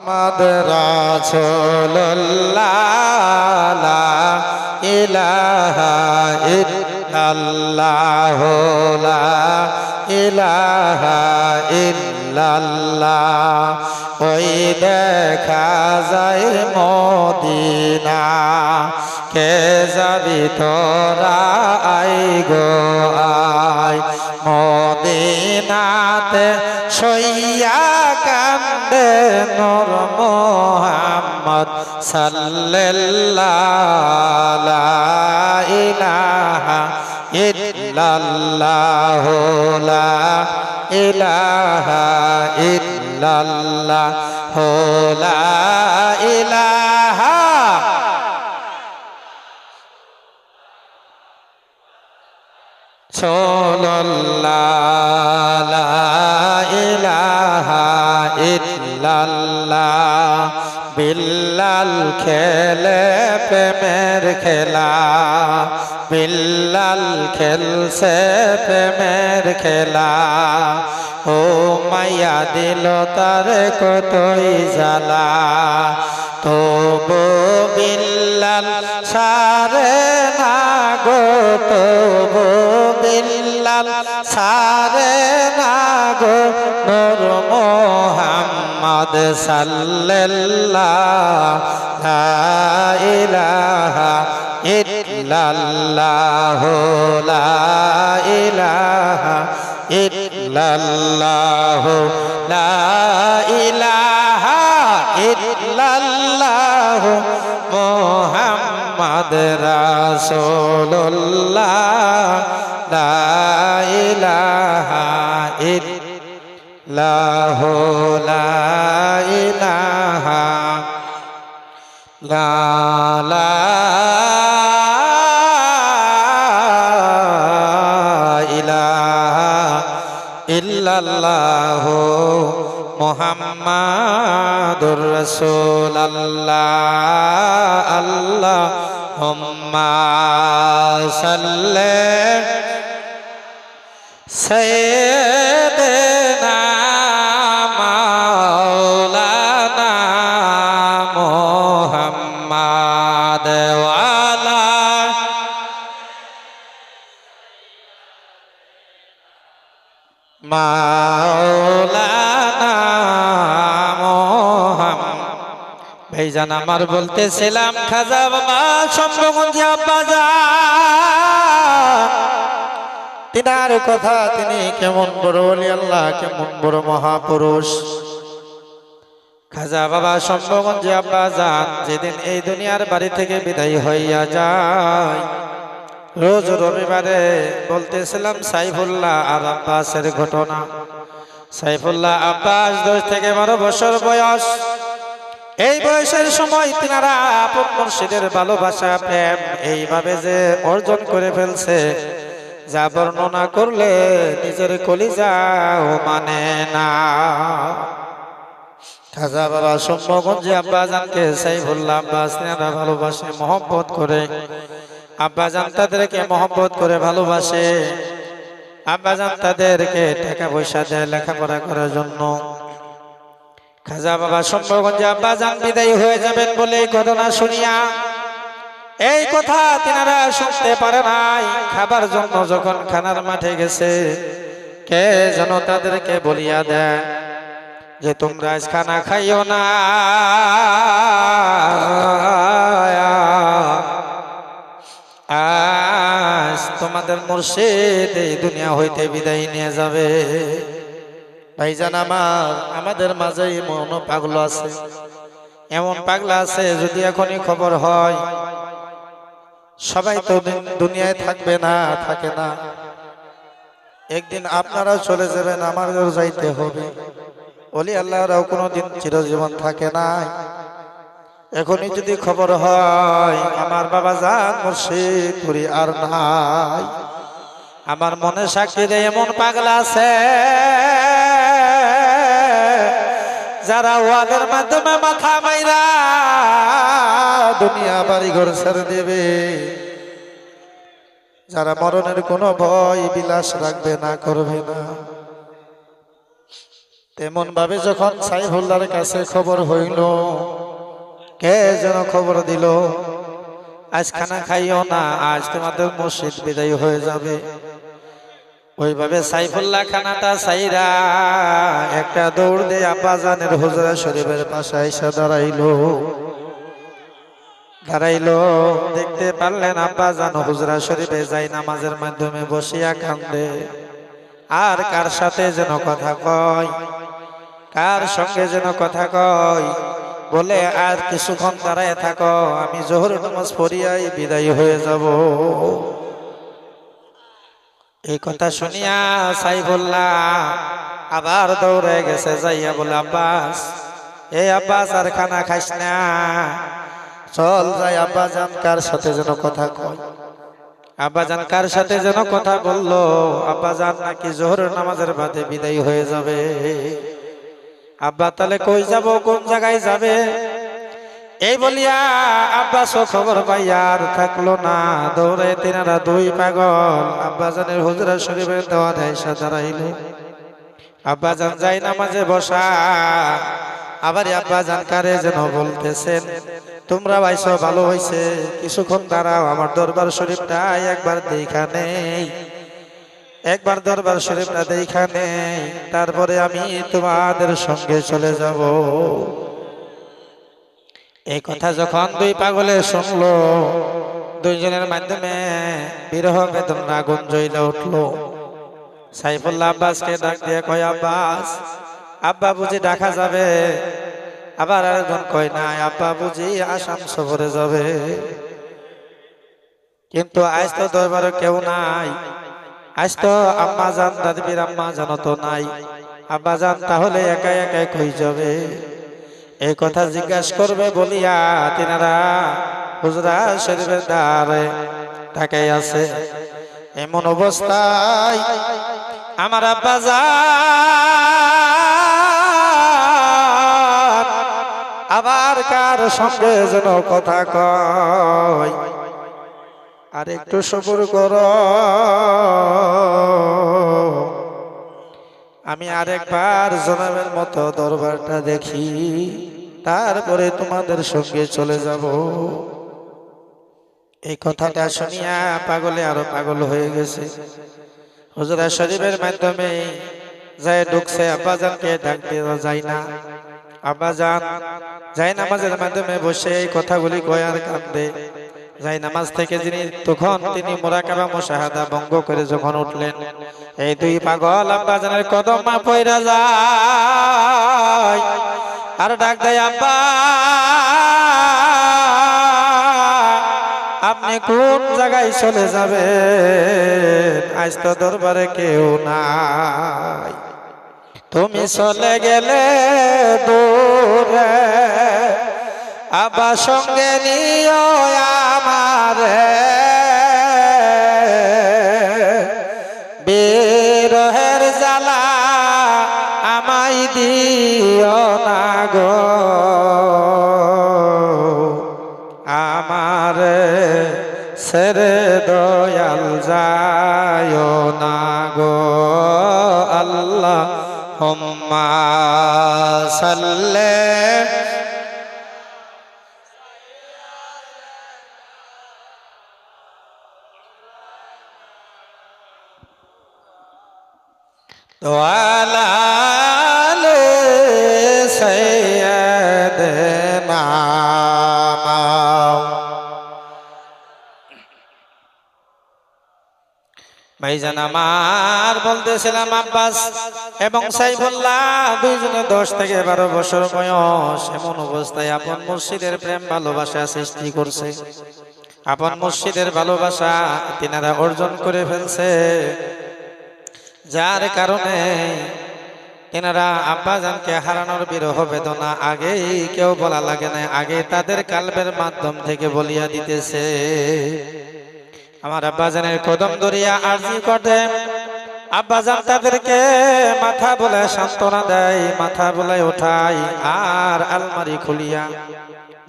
মুহাম্মদ রাসূলুল্লাহ লা ইলাহা ইল্লাল্লাহ লা ইলাহা ইল্লাল্লাহ। ওই দেখা যায় মদিনা, কে যাবি তোরা আই গো আয়। মদিনাতে সইয়া কান্দে নূর মুহাম্মদ সাল্লাল্লাহু লা ইলাহা ইল্লাল্লাহ লা ইলাহা ইল্লাল্লাহ লা ইলাহা সাল্লাল্লাহু লা ইলাহা ইল্লাল্লাহ। বিল্লাল খেলে প্রেমের খেলা, বিল্লাল খেলছে প্রেমের খেলা। ও মাইয়া দিল তার কতই জ্বালা, তবু বিল্লাল সারে না গো, তবু বিল্লাল সারে না গো। নূর মুহাম্মদ সাল্লাল্লাহু লা ইলাহা ইল্লাল্লাহ লা ইলাহা ইল্লাল্লাহ লা ইলাহা ইল্লাল্লাহ মুহাম্মদ রাসূলুল্লাহ লা ইলাহা ইল্লাল্লাহ লা ইলাহা লা ইলাহা ইল্লাল্লাহ মুহাম্মাদুর রাসূলুল্লাহ। আল্লাহুম্মা সাল্লি সাইয়্যিদিনা মাওলানা মুহাম্মাদ ওয়া আলা মাওলানা মুহাম্মদ। ভাইজান আমার বলতেছিলাম খাজা বাবা শম্ভুগঞ্জ আব্বাজান, তিনার কথা, তিনি কেমন বড় ওলি আল্লাহ, কেমন বড় মহাপুরুষ। খাজা বাবা শম্ভুগঞ্জ আব্বাজান যেদিন এই দুনিয়ার বাড়ি থেকে বিদায় হইয়া যায়, রোজ রবিবারে বলতেছিলাম সাইফুল্লাহ আর আব্বাসের ঘটনা। সাইফুল্লাহ আব্বাস 10 থেকে 12 বছর বয়স। এই বয়সের সময় তিনারা আপন মুর্শিদের ভালোবাসা প্রেম এইভাবে যে অর্জন করে ফেলছে, যা বর্ণনা করলে নিজের কলিজাও মানে না। খাজা বাবা শম্ভুগঞ্জ আব্বাজানকে সাইফুল্লাহ আব্বাস তিনারা ভালোবাসে, মহব্বত করে। আব্বাজান তাদেরকে মহব্বত করে ভালোবাসে। আব্বাজান তাদেরকে টাকা পয়সা দেয় লেখাপড়া করার জন্য। খাজা বাবা শম্ভুগঞ্জ আব্বাজান বিদায়ী হয়ে যাবেন বলে এই ঘটনা শুনিয়া, এই কথা তিনারা শুনতে পারে নাই। খাবার জন্য যখন খানার মাঠে গেছে, কে যেন তাদেরকে বলিয়া দেয় যে তোমরা আজ খানা খাইও না, আজ তোমাদের মুর্শিদ এই দুনিয়া হইতে বিদায় নিয়ে যাবে। ভাইজান আমাদের মাঝে এমন পাগল আছে, এমন পাগলা আছে, যদি এখনই খবর হয়, সবাই তো দুনিয়ায় থাকবে না, থাকে না। একদিন আপনারাও চলে যাবেন, আমারও যাইতে হবে। ওলি আল্লাহরাও কোনোদিন চিরজীবন থাকে না। এখনই যদি খবর হয় আমার বাবা জান মুর্শিদ পুরি আর নাই, আমার মনে সাক্ষী দেয় এমন পাগলা আছে যারা ওয়াদের মাধ্যমে মাথা মাইরা দুনিয়া বাড়ি ঘর ছেড়ে দেবে, যারা মরণের কোনো ভয় বিলাস রাখবে না, করবে না। তেমন ভাবে যখন সাইফুল্লাহর কাছে খবর হইল, কে যেন খবর দিল, আজ খানা খাইও না, আজ তোমাদের মসজিদ বিদায় হয়ে যাবে। ওইভাবে সাইফুল্লাহ খানাটা সাইরা একটা দৌড় দিয়ে আব্বাজানের হুজরা শরীফের পাশে এসে দাঁড়াইলো। দেখতে পারলেন আব্বাজান হুজরা শরীফে যাই নামাজের মাধ্যমে বসিয়া কান্দে। আর কার সাথে যেন কথা কয়, কার সঙ্গে যেন কথা কয়, বলে আর কিছুক্ষণ দাঁড়ায় থাকো, আমি জোহর নামাজ পড়িয়াই বিদায় হয়ে যাব। এই কথা শুনিয়া সাইফুল্লাহ আবার দৌড়ে গেছে, যাইয়া বলে আব্বাস, এই আব্বাস আর খানা খাইস না, চল যাই আব্বাজান কার সাথে যেন কথা কয়। আব্বাজান কার সাথে যেন কথা বললো, আব্বাজান নাকি জোহরের নামাজের বাদে বিদায় হয়ে যাবে। আব্বা তাহলে কই যাব, কোন জায়গায় যাবে? এই বলিয়া আব্বাস খবর পাইয়া আর থাকলো না, দৌড়ে তিনারা দুই পাগল আব্বাজানের হুজরা শরীফের দেওয়ালে এসে দাঁড়াইল। আব্বাজান যাই নামাজে বসা, আবার আব্বাজান কারে যেন বলতেছেন, তোমরা ভাইছো ভালো হইছে, কিছুক্ষণ দাঁড়াও, আমার দরবার শরীফটা একবার দেখা নেই, একবার দরবার শরীফটা দেখা নেই, তারপরে আমি তোমাদের সঙ্গে চলে যাব। এই কথা যখন দুই পাগলে শুনলো, দুইজনের মাধ্যমে বিরহ বেদনা আগুন জ্বলে উঠলো। সাইফুল্লাহ আব্বাসকে ডাক দিয়ে কয়, আব্বাস, আব্বা বুঝি ডাকা যাবে? আবার আরেকজন কয়, না আব্বা বুঝি আসাম সফরে যাবে। কিন্তু আজ তো দরবারে কেউ নাই, আজ তো আম্মা জান, দাদির আম্মা জানো তো নাই, আব্বা জান তাহলে একা একাই কই যাবে? এই কথা জিজ্ঞাসা করবে বলিয়া তিনারা হুজরা শরীফের দ্বারে তাকাই আছে। এমন অবস্থায় আমার আব্বা জান আবার কার সঙ্গে যেন কথা কয়, আর একটু সবুর করো, আমি আরেকবার জনাবের মতো দরবারটা দেখি, তারপরে তোমাদের সঙ্গে চলে যাব। এই কথাটা শুনিয়া পাগলে আরো পাগল হয়ে গেছে। হুজরা শরীফের মাধ্যমে যায় ঢুকছে, আব্বাজানকে ডাক দেওয়া যায় না। আব্বাজান যায় নামাজের মাধ্যমে বসে এই কথাগুলি কয় আর কান্দে। যাই নামাজ থেকে তখন তিনি মুরাকাবা মুশাহাদা ভঙ্গ করে যখন উঠলেন, এই দুই পাগল আব্বাজানের কদমে পইরা যায় আর ডাক দেয়, আব্বা আপনি কোন জায়গায় চলে যাবেন? আজ তো দরবারে কেউ নাই, তুমি চলে গেলে দূরে, আব্বা সঙ্গে নিও আমারে, বিরহের জ্বালা আমায় দিও না গো, আমারে ছেড়ে দয়াল যায় না গো। আল্লাহুম্মা সাল্লি ওয়ালা আলি সাইয়্যিদিনা। ভাইজান আমার বলতেছিলাম, আব্বাস এবং সাইফুল্লাহ দুইজনে 10 থেকে 12 বছর বয়স। এমন অবস্থায় আপন মুর্শিদের প্রেম ভালোবাসা সৃষ্টি করছে, আপন মুর্শিদের ভালোবাসা তিনারা অর্জন করে ফেলছে, যার কারণে এনারা আব্বাজানকে হারানোর বিরহ বেদনা আগেই কেউ বলা লাগে না, আগে তাদের কালবের মাধ্যম থেকে বলিয়া দিতেছে। আমার আব্বাজানের কদম ধরিয়া আরজি করে, আব্বাজান তাদেরকে মাথা বলে সান্ত্বনা দেয়, মাথা বলে ওঠায়, আর আলমারি খুলিয়া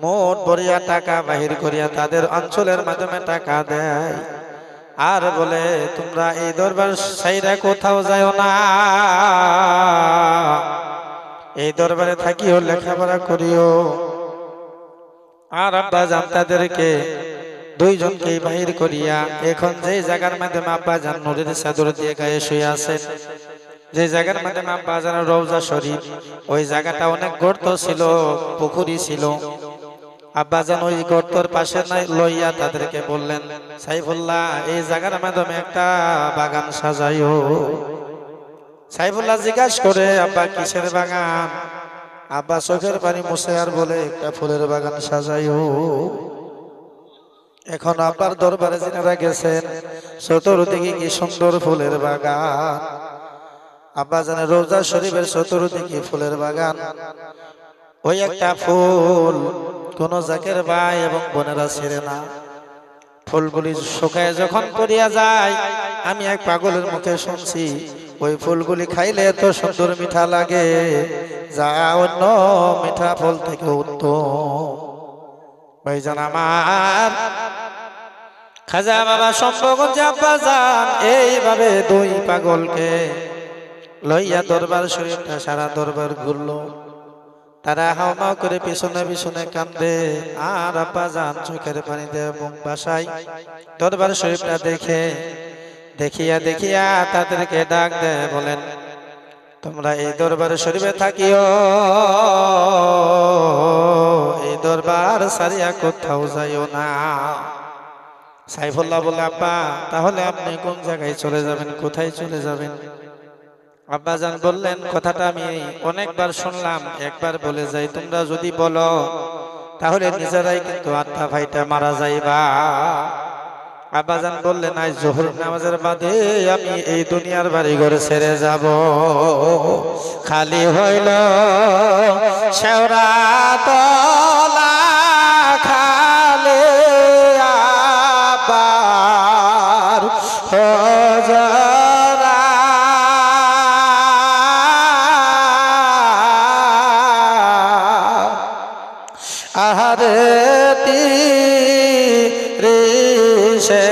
মোট ভরিয়া টাকা বাহির করিয়া তাদের অঞ্চলের মাধ্যমে টাকা দেয়, আর বলে তোমরা এই দরবার সাইরা কোথাও যাও না, এই দরবারে থাকিও, লেখাপড়া করিও। আর আব্বা জান তাদেরকে দুইজনকে বাহির করিয়া এখন যে জায়গার মাধ্যমে আব্বা জান নদীর চাদর দিয়ে গায়ে শুয়ে আছেন, যে জায়গার মাধ্যমে আব্বা জানের রওজা শরীফ, ওই জায়গাটা অনেক গর্ত ছিল, পুকুরি ছিল। আব্বা জান ওই গর্তর পাশে নাই লইয়া তাদেরকে বললেন, সাইফুল্লাহ এই জায়গার মাধ্যমে একটা বাগান সাজাইও। সাইফুল্লাহ জিজ্ঞাসা করে, আব্বা কিসের বাগান? আব্বা চোখের পানি মুছে আর বলে, একটা ফুলের বাগান সাজাইও। এখন আব্বার দরবারে যিনারা গেছেন, চতুর্দিকে কি সুন্দর ফুলের বাগান। আব্বা জানের রওজা শরীফের চতুর্দিকে ফুলের বাগান। ওই একটা ফুল কোন জাকের ভাই এবং বোনেরা ছেড়ে না। ফুলগুলি শুকায় যখন পড়িয়া যায়, আমি এক পাগলের মুখে শুনছি ওই ফুলগুলি খাইলে এত সুন্দর মিঠা লাগে, যা অন্য মিঠা ফল থেকে উত্তম। ভাইজান আমার, খাজা বাবা সম্পর্কে আব্বা জান এইভাবে দুই পাগলকে লইয়া দরবার শরীফটা সারা দরবার ঘুরলো। তারা হাওমাও করে পিছনে পিছনে কান্দে, আর আব্বা জান চোখের পানিতে মুখ ভাসায় দরবার শরীফটা দেখে। দেখিয়া দেখিয়া তাদেরকে ডাক দেয়, বলেন, তোমরা এই দরবার শরীফে থাকিও, এই দরবার সারিয়া কোথাও যাইও না। সাইফুল্লাহ বলে, আব্বা তাহলে আপনি কোন জায়গায় চলে যাবেন, কোথায় চলে যাবেন? আব্বা জান বললেন, কথাটা আমি অনেকবার শুনলাম, একবার বলে যাই, তোমরা যদি বলো তাহলে নিজেরাই কিন্তু আত্মা ভাইটা মারা যাইবা। আব্বা জান বললেন, আজ জোহর নামাজের বাদে আমি এই দুনিয়ার বাড়ি ঘরে ছেড়ে যাব। খালি হইল শেওরা তলা খালে আবার হজরা। আহারে সে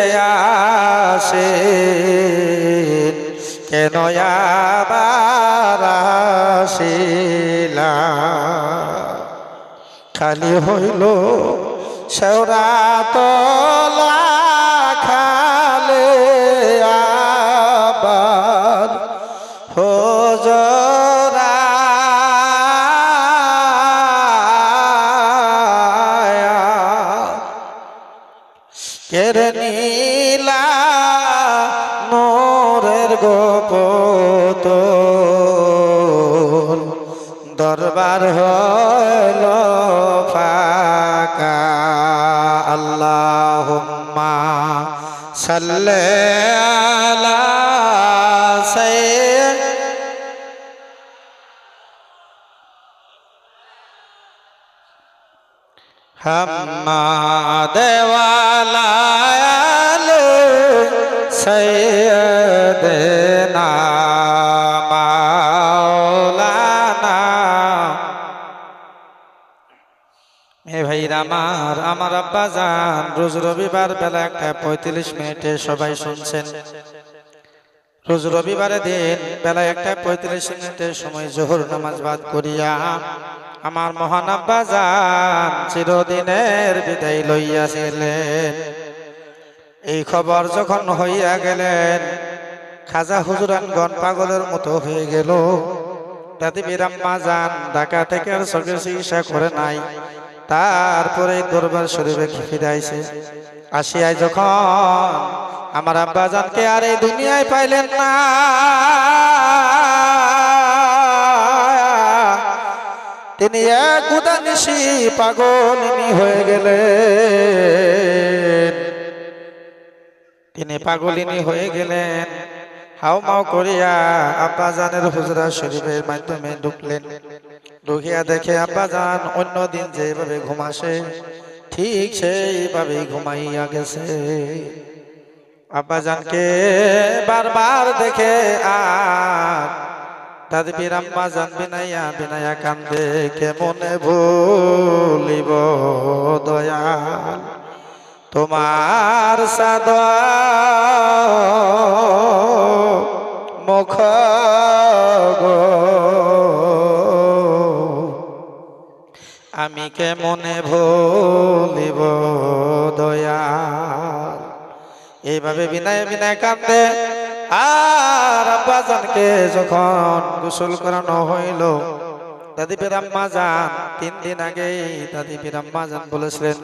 আসে কেন আবার আসিলা। খালি হইল শেওরা তলা খালে আবার হজরা। কেড়ে নীলা নোরের গোপত দরবার হইল ফাঁকা। আল্লাহুম্মা সাল্লি আলা সাইয়্যিদ হাম্মাদ ওয়ালা আলি সাইয়্যিদিনা মাওলানা। ভাইরা আমার আব্বা জান রোজ রবিবার বেলা 1:35 সবাই শুনছেন, রোজ রবিবারের দিন বেলা 1:35 সময় জোহর নামাজ বাদ করিয়া আমার মহান আব্বা জান চিরদিনের বিদায় লইয়াছিলেন। এই খবর যখন হইয়া গেলেন, খাজা হুজুরানগণ পাগলের মতো হয়ে গেল। দাদি বীরাম্মা জান ঢাকা থেকে আর চোখের চিকিৎসা করে নাই, তারপরে দরবার শরীফে ফিরাইছে। আসিয়ায় যখন আমার আব্বা জানকে আর এই দুনিয়ায় পাইলেন না, তিনি এক উদানিশি পাগলিনী হয়ে গেলেন। তিনি পাগলিনী হয়ে গেলেন। হাউমাউ করিয়া আব্বা জানের হুজরা শরীফের মাধ্যমে ঢুকলেন। ঢুকিয়া দেখে আব্বা জান অন্য দিন যেভাবে ঘুমাসে ঠিক সেইভাবে ঘুমাইয়া গেছে। আব্বা জানকে বারবার দেখে আর দাদি বীরাম্মা জান বিনাইয়া বিনাইয়া কান্দে, কেমনে ভুলিব দয়াল তোমার সাদা মুখ গো। আমি কেমনে ভুলিব দয়াল। এইভাবে বিনায় বিনায় কাঁদে। আর আব্বাজানকে যখন গোসল করানো হইল, দাদি পীর আম্মা জান 3 দিন আগেই দাদি পীর আম্মা জান বলেছিলেন,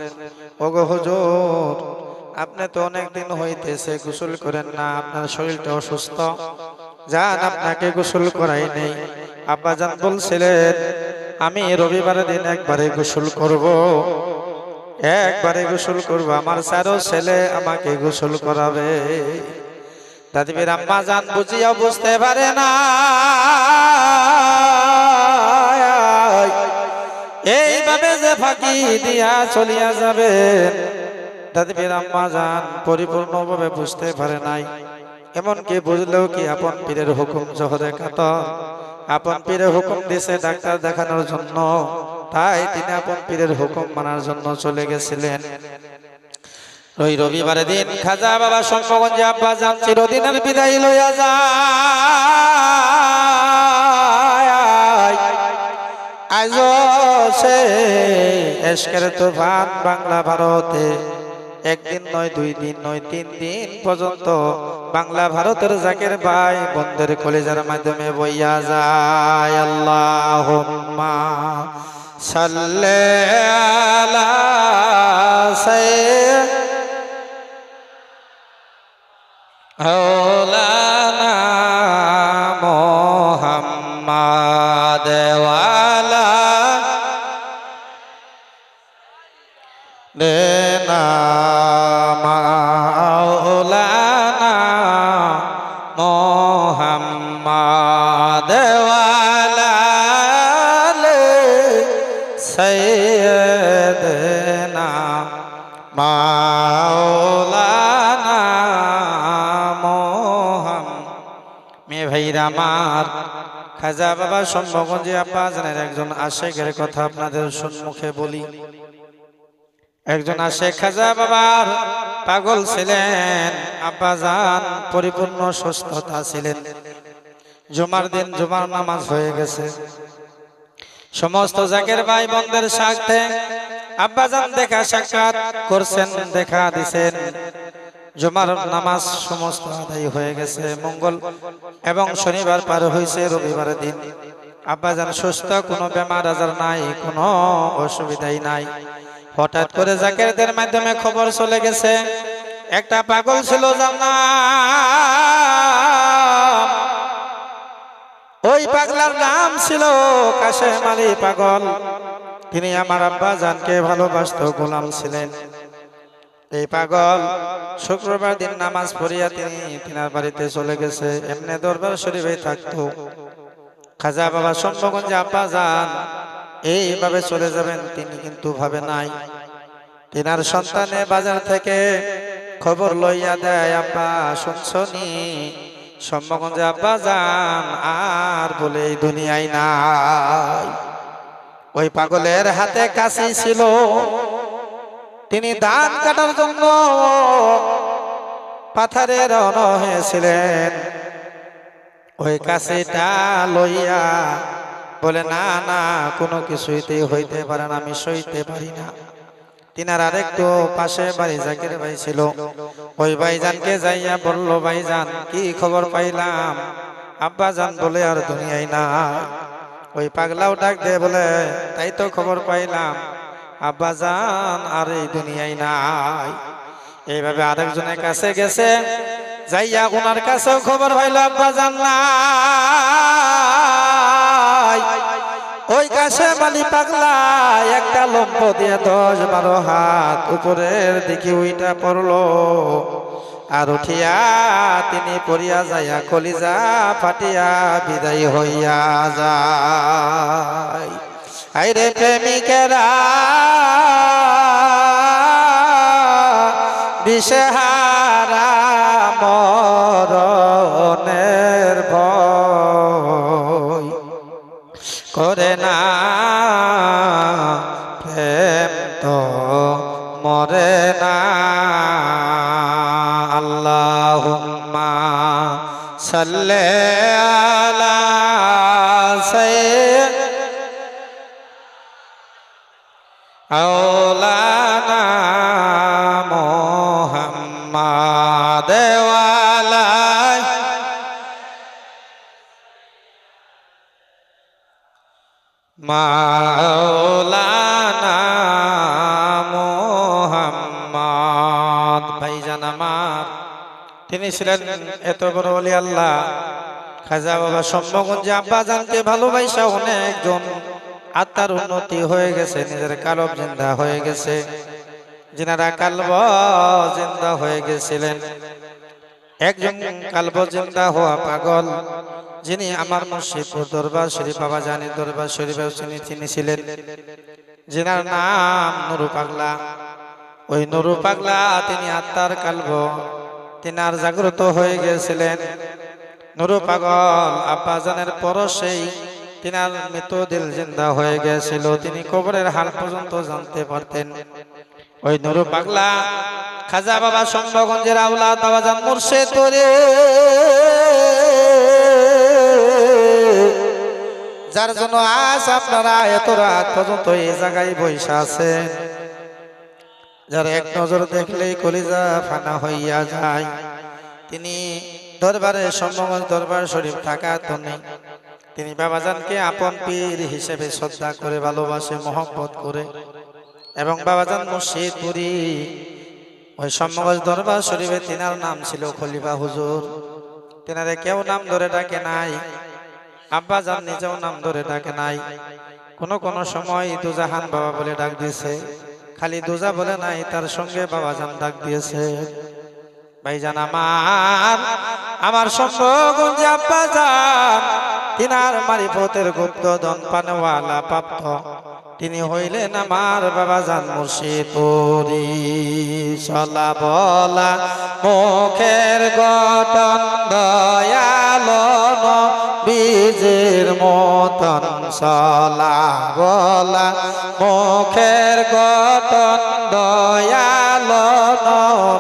ওগো হুজুর আপনি তো অনেক দিন হইতেছে গোসল করেন না, আপনার শরীরটা অসুস্থ, যান আপনাকে গোসল করাই নেই। আব্বাজান বলছিলেন, আমি রবিবার দিন একবারে গোসল করব, একবারে গোসল করব, আমার 4 ছেলে আমাকে গোসল করাবে। দাদি পীর আম্মা জান বুঝিয়া বুঝতে পারে না, এইভাবে যে ফাঁকি দিয়া চলিয়া যাবে, দাদি পীর আম্মা জান পরিপূর্ণভাবে বুঝতে পারে নাই। এমনকি বুঝলেও কি আপন পীরের হুকুম জহরে কাতর, আপন পীরের হুকুম দিছে ডাক্তার দেখানোর জন্য, তাই তিনি আপন পীরের হুকুম মানার জন্য চলে গেছিলেন। ওই রবিবার দিন খাজা বাবা শঙ্করগঞ্জে আব্বাজান চিরদিনের বিদায় লইয়া যায়। আজও সে এশকের তুফান বাংলা ভারতে একদিন নয়, 2 দিন নয়, 3 দিন পর্যন্ত বাংলা ভারতের জাকের ভাই বন্ধের কলেজার মাধ্যমে বইয়া যায়। আল্লাহুম্মা সাল্লি আলা মাওলানা মুহাম্মাদ ওয়ালা দেনা মাওলানা মুহাম্মাদ ওয়ালা সাইয়্যিদানা মাওলানা মেয়ে ভাইরা আমার, খাজা বাবা শম্ভুগঞ্জে আব্বাজানের একজন আশেকের কথা আপনাদের সম্মুখে বলি। একজন আশেক খাজা বাবার পাগল ছিলেন, আব্বাজান পরিপূর্ণ সুস্থতা ছিলেন। জুমার দিন জুমার নামাজ হয়ে গেছে, সমস্ত জাকের ভাই বোনদের সাথে আব্বাজান দেখা সাক্ষাৎ করছেন, দেখা দিছেন। জুমার নামাজ সমস্ত আদায় হয়ে গেছে, মঙ্গল এবং শনিবার পার হয়েছে, রবিবার দিন আব্বাজান সুস্থ, কোনো বেমার আজার নাই, কোনো অসুবিধাই নাই। হঠাৎ করে জাকেরদের মাধ্যমে খবর চলে গেছে, একটা পাগল ছিল জান্নাত, ওই পাগলার নাম ছিল কাশেম আলী পাগল। তিনি আমার আব্বাজানকে ভালোবাসত, গোলাম ছিলেন। এই পাগল শুক্রবার দিন নামাজ পড়িয়া তিনি তিনার বাড়িতে চলে গেছে, এমনি দরবার শরীফে থাকতো। খাজা বাবা শম্ভুগঞ্জে আব্বাজান এইভাবে চলে যাবেন তিনি কিন্তু ভাবে নাই। তিনার সন্তানে বাজার থেকে খবর লইয়া দেয়, আব্বা শুনছনি শম্ভুগঞ্জে আব্বাজান আর বলে এই দুনিয়ায় নাই। ওই পাগলের হাতে কাশি ছিল, তিনি ধান কাটার জন্য পাথারে রওনা হয়েছিলেন। ওই কাশিটা লইয়া বলে, না না, কোনো কিছুইতেই হইতে পারে না, আমি সইতে পারি না। তিনার আরেকটু পাশে বাড়ি জাকির ভাই ছিল, ওই ভাইজানকে যাইয়া বলল, ভাইজান কি খবর পাইলাম? আব্বাজান বলে আর দুনিয়ায় নাই। ওই পাগলাও ডাক দিয়ে বলে, তাই তো খবর পাইলাম, আব্বাজান আর এই দুনিয়ায় নাই। এইভাবে আরেকজনের কাছে গেছে, যাইয়া ওনার কাছেও খবর পাইল আব্বাজান নাই। ওই কাশেম আলী পাগলা একটা লম্ব দিয়ে 10-12 হাত উপরের দিকে উইটা পড়লো, আর উঠিয়া তিনি পড়িয়া যাইয়া কলিজা ফাটিয়া বিদায় হইয়া যায়। আইরে প্রেমিকেরা দিশেহারা মরণের ভয় করে না, প্রেম তো মরে না। আল্লাহুম্মা সাল্লি আলা আওলানা মোহাম্মদ ওয়ালাই মাওলানা মোহাম্মদ। ভাইজান আমার, তিনি ছিলেন এত বড় ওলি আল্লাহ। খাজা বাবা সম্মগঞ্জে আব্বা জানকে ভালোবাসা অনেকজন আত্মার উন্নতি হয়ে গেছে, নিজের কালব জিন্দা হয়ে গেছে। যিনারা কালব জিন্দা হয়ে গেছিলেন, একজন কালব জিন্দা হওয়া পাগল, যিনি আমার মুর্শিদপুর দরবার শরীফ বাবা জানির দরবার শরীফে তিনি ছিলেন, যিনার নাম নুরু পাগলা। ওই নুরু পাগলা তিনি আত্মার কালব, তিনার জাগ্রত হয়ে গেছিলেন। নুরু পাগল আব্বাজানের পরশেই তিনার মৃত দিল জিন্দা হয়ে গেছিল, তিনি কবরের হাল পর্যন্ত জানতে পারতেন। ওই নুরু পাগলা খাজা বাবা সম্ভগঞ্জের আওলাদ বাবাজান মুর্শিদ করে, যার জন্য আজ আপনারা এত রাত পর্যন্ত এই জায়গায় বৈশা আছেন, যার এক নজর দেখলেই কলিজা ফানা হইয়া যায়। তিনি দরবারে সম্ভগঞ্জ দরবার শরীফ থাকা তো নেই, তিনি বাবাজানকে আপন পীর হিসেবে শ্রদ্ধা করে, ভালোবাসে, মহব্বত করে। এবং বাবাজান মুর্শিদপুরি ওই সম্ভগঞ্জ দরবার শরীফে তিনার নাম ছিল খলিফা হুজুর। তিনারে কেউ নাম ধরে ডাকে নাই, আব্বাজান নিজেও নাম ধরে ডাকে নাই। কোন কোন সময় দুজাহান বাবা বলে ডাক দিয়েছে, খালি দুজা বলে নাই, তার সঙ্গে বাবাজান ডাক দিয়েছে। ভাইজান আমার সম্ভগঞ্জে আব্বাজান তিনার মারিফতের গুপ্ত ধন পানেওয়ালা প্রাপ্ত, তিনি হইলেন আমার বাবাজান মুর্শিদপুরি। চলা বলা মুখের গঠন দয়ালো বীজের মতন, চলা বলা মুখের গঠন দয়ালো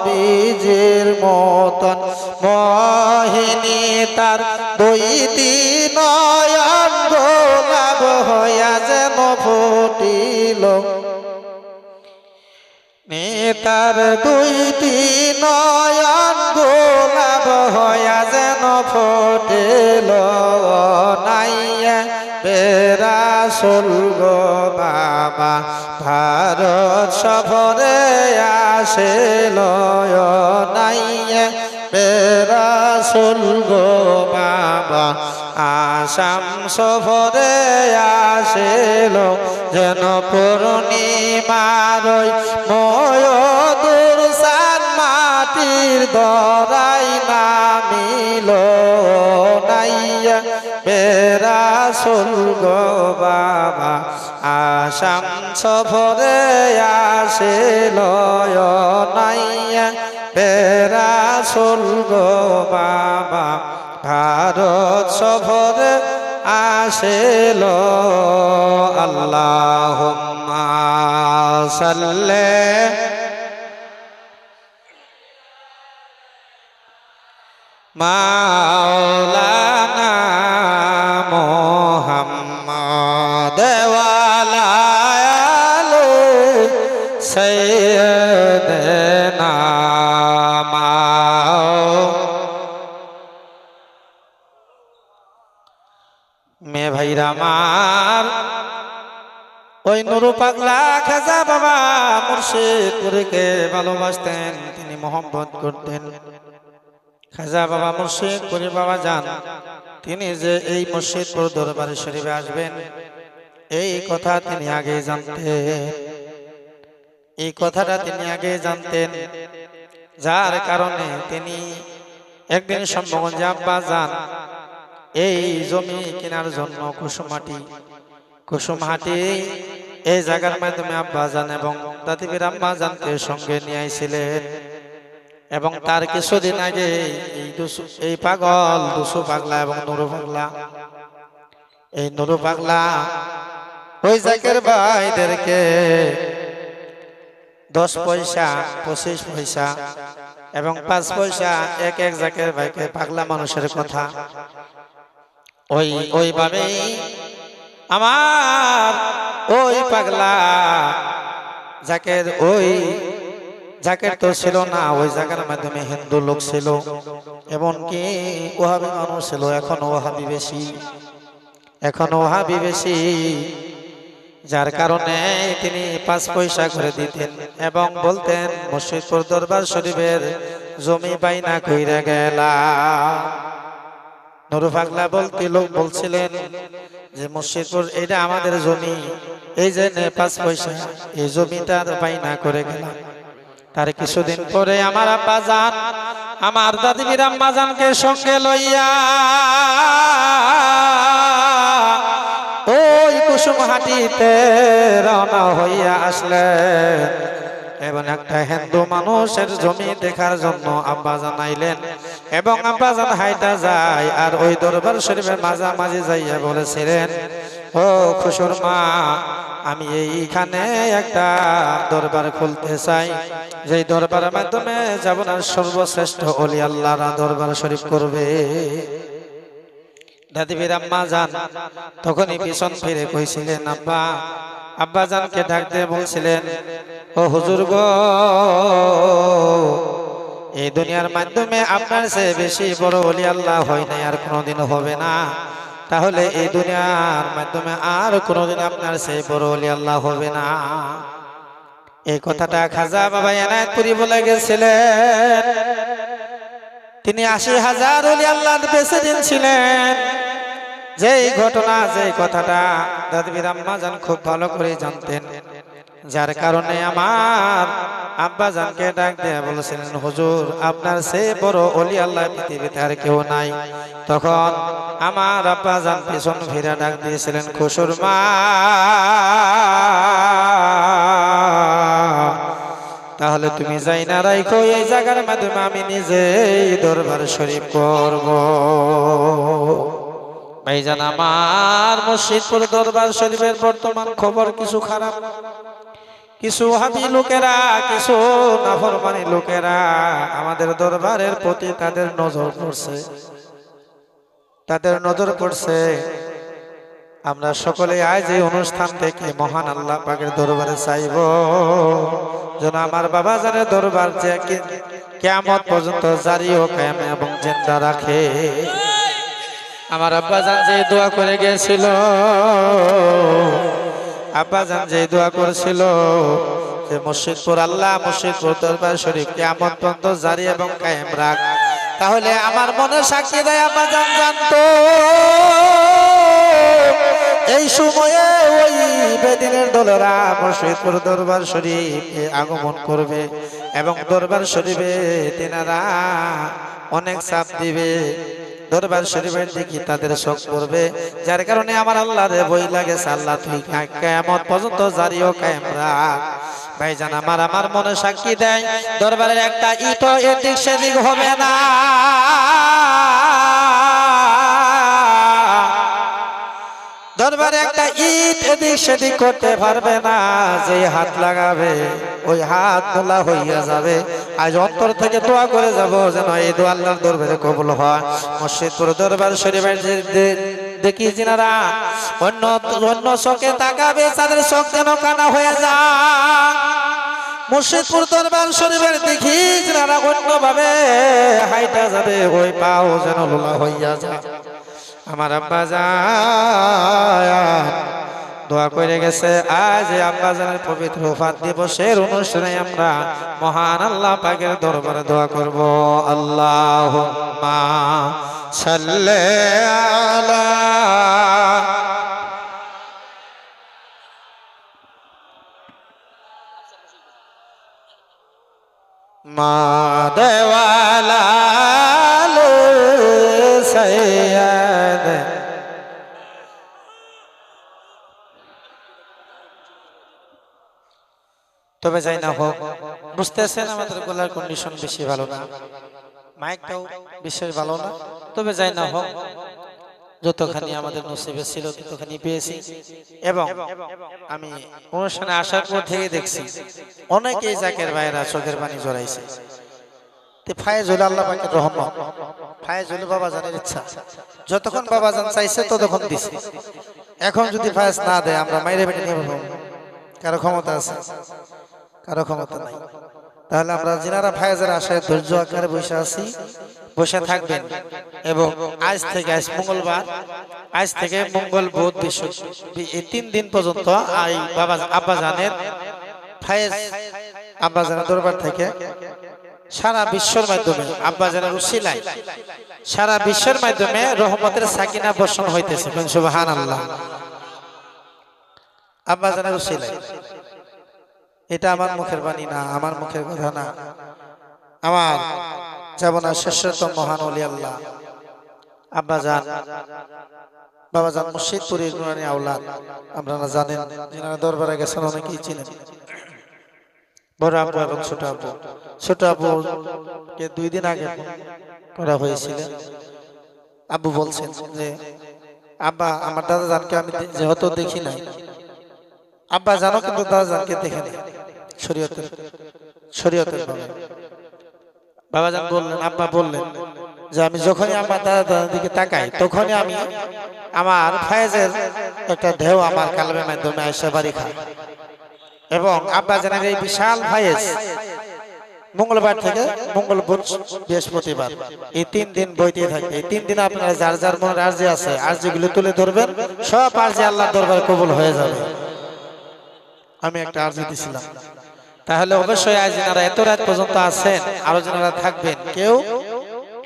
বীজের মতন, মোহিনী তার দুইটি নয়ন গোলাপ হইয়া যেন ফুটিল, নেতার দুইটি নয়ন গোলাপ হইয়া যেন ফুটিল, নাইয়া বেরাসুল গো বাবা ভারত সফরে আসিল, নাইয়া বেরাসুল গো বাবা আসাম সফরে আসিল, যেন পূর্ণিমার ময়ূর সান মাটির দরাই নামিল, নাইয়া বেরাসুল গো বাবা আসাম সফরে আসিল, নাইয়া বেরাসুল গো বাবা ভারত সফরে আসিল। আল্লাহুম্মা সাল্লি মাওলানা মুহাম্মদ ওয়ালা আলি সাইয়্যিদিনা। মেয়ে ভাইরা আমার, ওই নুরু পাগলা খাজা বাবা মুর্শিদপুরীকে ভালোবাসতেন, তিনি মহব্বত করতেন। খাজা বাবা মুর্শিদপুরী বাবা যান, তিনি যে এই মুর্শিদপুর দরবারে শরীফে আসবেন, এই কথা তিনি আগে জানতেন। এই কথাটা তিনি আগে জানতেন, যার কারণে তিনি একদিন সম্ভগঞ্জে আব্বা যান এই জমি কেনার জন্য কুসুমহাটি এই জায়গার মাধ্যমে আব্বাজান এবং দাদিবীর আম্মাজানকে সঙ্গে নিয়ে আইছিলেন। এবং তার কিছুদিন আগে এই পাগল দুসু পাগলা এবং নুরু পাগলা, এই নুরু পাগলা ওই জাকের ভাইদেরকে 10 পয়সা, 25 পয়সা এবং 5 পয়সা এক এক জাকের ভাইকে, পাগলা মানুষের কথা ওইভাবেই আমার ওই পাগলা জাকের ওই জাকের তো ছিল না, ওই জায়গার মাধ্যমে হিন্দু লোক ছিল, এমনকি ওহাবি মানুষ ছিল। এখন ওহাবি বেশি, এখন ওহাবি বেশি, যার কারণে তিনি 5 পয়সা করে দিতেন এবং বলতেন মুর্শিদপুর দরবার শরীফের জমি বাইনা কইরা গেলা। নুরু পাগলা বলছিলেন যে মুর্শিদপুর এটা আমাদের জমি, এই যে 5 পয়সা এই জমিটা বাইনা করে গেলাম। তার কিছুদিন পরে আমার আব্বা জান আমার দাদির আম্মা জানকে সঙ্গে লইয়া ওই কুসুমহাটিতে রওনা হইয়া আসলেন এবং একটা হিন্দু মানুষের জমি দেখার জন্য আব্বা জানাইলেন এবং আব্বা জান হাইটা যায় আর ওই দরবার শরীফের মাঝামাঝি যাইয়া বলেছিলেন, ও খুশুর মা, আমি এইখানে একটা দরবার খুলতে চাই, যেই দরবারের মাধ্যমে জীবনের সর্বশ্রেষ্ঠ ওলি আল্লাহরা দরবার শরীফ করবে। দাদির আম্মা জান তখনই পিছন ফিরে কইছিলেন, আব্বা। আব্বা জানকে ডাক দিয়ে বলছিলেন, ও হুজুর গো, এই দুনিয়ার মাধ্যমে আপনার চেয়ে বেশি বড় ওলি আল্লাহ হয় নাই, আর কোনোদিন হবে না। তাহলে এই দুনিয়ার মাধ্যমে আর কোনোদিন আপনার চেয়ে বড় ওলি আল্লাহ হবে না। এই কথাটা খাজা বাবা এনায়েতপুরী বলে গেছিলেন। তিনি 80,000 ওলি আল্লাহ প্রেসিডেন্ট ছিলেন। যেই ঘটনা, যেই কথাটা দাদির আম্মা জান খুব ভালো করে জানতেন, যার কারণে আমার আব্বা জানকে ডাক দিয়ে বলেছিলেন, হুজুর, আপনার চেয়ে বড় ওলি আল্লাহ পৃথিবীতে আর কেউ নাই। তখন আমার আব্বা জান পিছন ফিরে ডাক দিয়েছিলেন, খুশুর মা, তাহলে তুমি যাই না রাইখো, এই জায়গার মাধ্যমে আমি নিজেই দরবার শরীফ করব। ভাইজান আমার, মুর্শিদপুর দরবার শরীফের বর্তমান খবর কিছু খারাপ। কিছু ওহাবি লোকেরা, কিছু নাফরমানি লোকেরা আমাদের দরবারের প্রতি তাদের নজর পড়ছে, তাদের নজর পড়ছে। আমরা সকলে আজ এই অনুষ্ঠান থেকে মহান আল্লাহ পাকের দরবারে চাইব যেন আমার বাবা জানের দরবার যে কিয়ামত পর্যন্ত জারি ও কায়েম এবং জিন্দা রাখে। আমার আব্বা জান যে দোয়া করে গিয়েছিল, আব্বা জান যে দোয়া করেছিল যে মুর্শিদপুর আল্লাহ, মুর্শিদপুর দরবার শরীফ কিয়ামত পর্যন্ত জারি এবং কায়েম রাখ, তাহলে আমার মনে সাক্ষী দেয় আব্বা জান জানতো এই সময়ে ওই বেদিনের দলেরা মুর্শিদপুর দরবার শরীফে আগমন করবে এবং দরবার শরীফে তেনারা অনেক চাপ দিবে, দরবার শরীফের দিকে তাদের শোক করবে। যার কারণে আমার আল্লাহরে বই লাগেছে, আল্লাহ তুই কিয়ামত পর্যন্ত জারি ও কায়েম রাখ। ভাইজান আমার মনে সাক্ষী দেয় দরবারের একটা ইটও এদিক সেদিক হবে না। দরবারে একটা ইট এদিক সেদিক করতে পারবে না, যে হাত লাগাবে ওই হাত তোলা হইয়া যাবে। আজ অন্তর থেকে দোয়া করে যাব যেন এই দোয়া আল্লাহর দরবারে কবুল হয়। মুর্শিদপুর দরবার শরীফের দেখি যিনারা অন্য চোখে তাকাবে, তাদের চোখ যেন কানা হয়ে যায়। মুর্শিদপুর দরবার শরীফের দেখি যিনারা অন্যভাবে হাইটা যাবে, ওই পাও যেন লোলা হইয়া যায়। আমার আব্বা জান দোয়া করে গেছে, আজ আব্বা জানের পবিত্র ওফাত দিবসের অনুষ্ঠানে আমরা মহান আল্লাহ পাকের দরবারে দোয়া করব। আল্লাহুম্মা সাল্লি আলা মাদেওয়ালা সৈয়দ। তবে যাই না হোক, বুঝতেছেন আমাদের গলার কন্ডিশন বেশি ভালো না, মাইকটাও বিশেষ ভালো না। তবে যাই না হোক, যতখানি আমাদের নসিবে ছিল ততখানি পেয়েছি। এবং আমি অনুষ্ঠানে আসার পর থেকে দেখছি অনেকেই জাকের ভাইয়েরা চোখের পানি জড়াইছে। ফায়েজুল আল্লাহ পাকের রহমত, ফায়েজুল বাবা জানের ইচ্ছা, যতক্ষণ বাবা জান চাইছে ততক্ষণ দিছে। এখন যদি ফায়েজ না দেয় আমরা মাইরে বেটে নিয়ে কারো ক্ষমতা আছে? কারো ক্ষমতা নাই। তাহলে আমরা যিনারা ফায়েজের আশায় ধৈর্য আকারে বসে আছি, বসে থাকবেন। এবং আজ থেকে, আজ মঙ্গলবার, আজ থেকে মঙ্গল বুধ বৃহস্পতি এই 3 দিন পর্যন্ত এই বাবা আব্বাজানের ফায়েজ আব্বাজানের দরবার থেকে সারা বিশ্বের মাধ্যমে আব্বাজানের উসিলায় সারা বিশ্বের মাধ্যমে রহমতের সাকিনা বর্ষণ হইতেছে। সুবহানাল্লাহ। আব্বাজানের উসিলায়, এটা আমার মুখের বাণী না, আমার মুখের কথা না, আমার যেমন শ্রেষ্ঠতম মহান ওলি আল্লাহ আব্বাজান বাবাজান মুর্শিদপুরের নুরানি আওলাদ, আপনারা জানেন, যিনারা দরবারে গেছেন অনেকেই চিনেন। বড় আব্বু এবং ছোট আব্বু, ছোট আব্বুকে 2 দিন আগে করা হয়েছিল। আব্বু বলছেন যে আব্বা, আমার দাদা জানকে আমি যেহেতু দেখি নাই, আব্বা জানো কিন্তু দাদা জানকে দেখে নাই শরীয়তের ভাবে। বাবাজান বললেন, আব্বা বললেন যে আমি যখনই আমার দাদার দিকে তাকাই তখনই আমি আমার ফায়েজের একটা ঢেউ আমার কালবের মাধ্যমে এসে বাড়ি খায়। এবং আব্বাজানের এই বিশাল ফায়েজ মঙ্গলবার থেকে মঙ্গল বুধ বৃহস্পতিবার এই 3 দিন বইতে থাকবে। এই 3 দিন আপনারা যার যার মনের আরজি আছে আরজিগুলো তুলে ধরবেন, সব আরজি আল্লাহর দরবারে কবুল হয়ে যাবে। আমি একটা আরজি দিছিলাম, তাহলে অবশ্যই আজ যারা এত রাত পর্যন্ত আছেন, আরো যারা থাকবেন, কেউ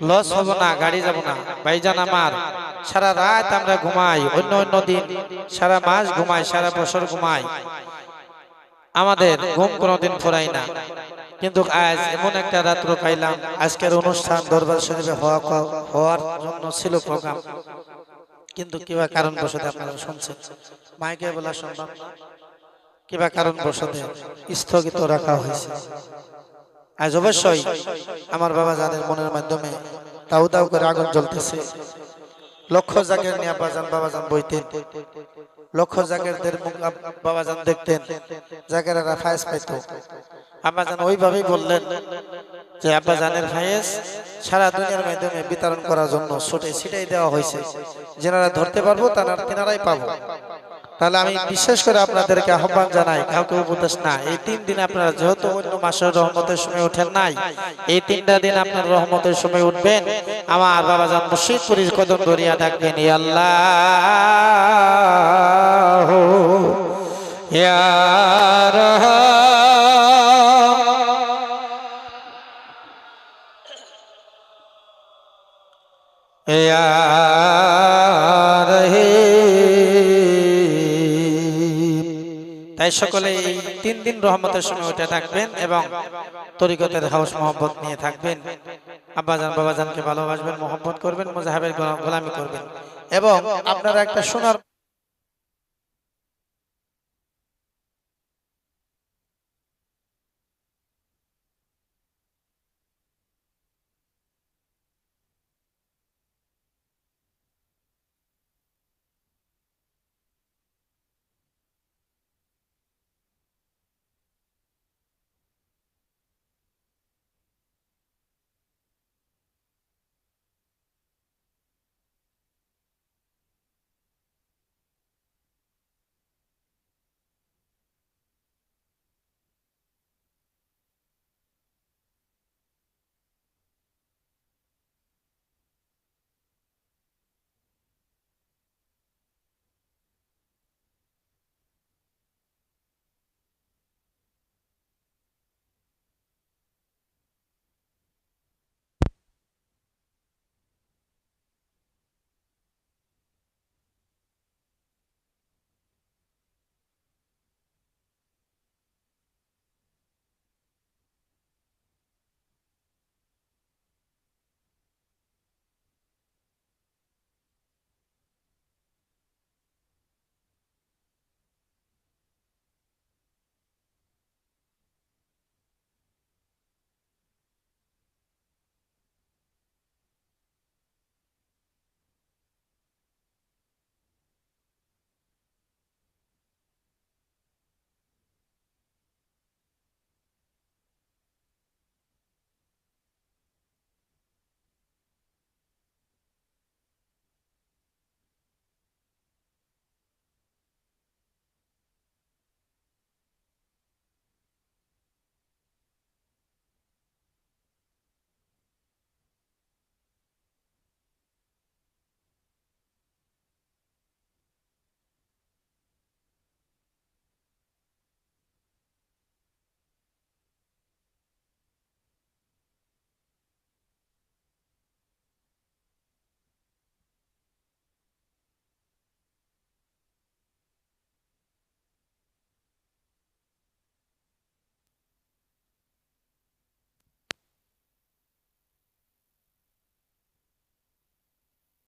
লস হব না, গাড়ি যাব না। ভাইজান আমার, সারা রাত আমরা ঘুমাই, অন্য অন্য দিন সারা মাস ঘুমাই, সারা বছর ঘুমাই, আমাদের ঘুম কোনোদিন ফুরাই না। কিন্তু আজ এমন একটা রাত্র পাইলাম, আজকের অনুষ্ঠান দরবার শরীফে হওয়ার জন্য ছিল প্রোগ্রাম, কিন্তু কিবা কারণ বশত আপনারা শুনছেন, মাইকে বলা সম্ভব না, কিবা কারণ বশত স্থগিত রাখা হয়েছে। আজ অবশ্যই আমার বাবা জানের মনের মাধ্যমে দাউ দাউ করে আগুন জ্বলতেছে। লক্ষ জাকের নিয়ে বাবাজান বইতেন, লক্ষ জাকেরদের মুখ বাবাজান দেখতেন, জাকেরারা ফায়েজ পাইত। আব্বাজান ওইভাবেই বললেন যে আব্বাজানের ফায়েজ সারা দুনিয়ার মাধ্যমে বিতরণ করার জন্য ছিটাই দেওয়া হয়েছে, যারা ধরতে পারবো তেনারাই পাবো। তাহলে আমি বিশেষ করে আপনাদেরকে আহ্বান জানাই, কাউকে উপদেশ না, এই 3 দিন আপনারা যেহেতু অন্য মাসের রহমতের সময় ওঠেন নাই, এই 3টা দিন আপনার রহমতের সময় উঠবেন। আমার বাবাজান মুর্শিদপুরের কদম দরিয়া ডাকবেন, ইয়া আল্লাহ ইয়া রাহমান ইয়া তাই সকলে এই 3 দিন রহমতের সময় উঠে থাকবেন এবং তরিকতের হাউস মোহাম্মত নিয়ে থাকবেন। আব্বাজান বাবাজানকে ভালোবাসবেন, মোহাম্মত করবেন, মুজাহিবের গোলামি করবেন। এবং আপনারা একটা সোনার